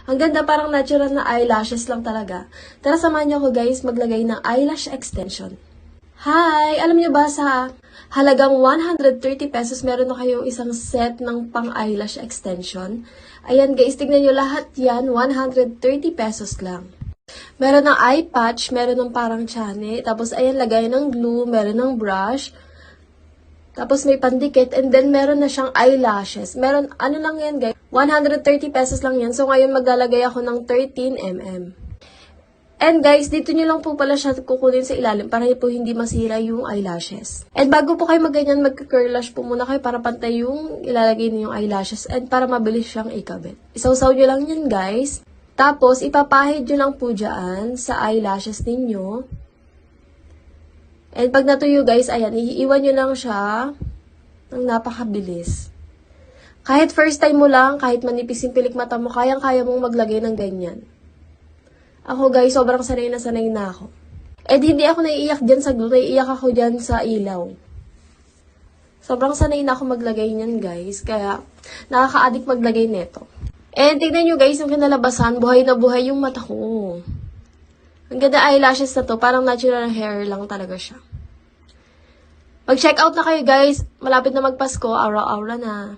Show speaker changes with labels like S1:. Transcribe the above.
S1: Ang ganda, parang natural na eyelashes lang talaga. Tara, samahan niyo ako guys maglagay ng eyelash extension. Hi! Alam niyo ba sa halagang 130 pesos meron na kayong isang set ng pang eyelash extension? Ayan guys, tignan niyo lahat yan, 130 pesos lang. Meron ng eye patch, meron ng parang tiyan, tapos ayan, lagay ng glue, meron ng brush, tapos may pandikit, and then meron na siyang eyelashes. Meron, ano lang yan guys, 130 pesos lang yan. So ngayon maglalagay ako ng 13mm. And guys, dito nyo lang po pala siya kukunin sa ilalim para po hindi masira yung eyelashes. And bago po kayo magganyan, magka-curl lash po muna kayo para pantay yung ilalagay niyo yung eyelashes and para mabilis siyang ikabit. Isawsaw nyo lang yan guys. Tapos, ipapahid nyo lang po dyan sa eyelashes ninyo. And pag natuyo guys, ayan, iiwan nyo lang siya ng napakabilis. Kahit first time mo lang, kahit manipis yung pilik mata mo, kayang-kaya mong maglagay ng ganyan. Ako guys, sobrang sanay na ako. And hindi ako naiiyak dyan sa glue, naiiyak ako dyan sa ilaw. Sobrang sanay na ako maglagay niyan guys, kaya nakaka-addict maglagay neto. And tignan nyo guys, yung kinalabasan, buhay na buhay yung mata ko. Ang ganda eyelashes na to, parang natural hair lang talaga siya. Mag-check out na kayo guys, malapit na magpasko, aura-aura na.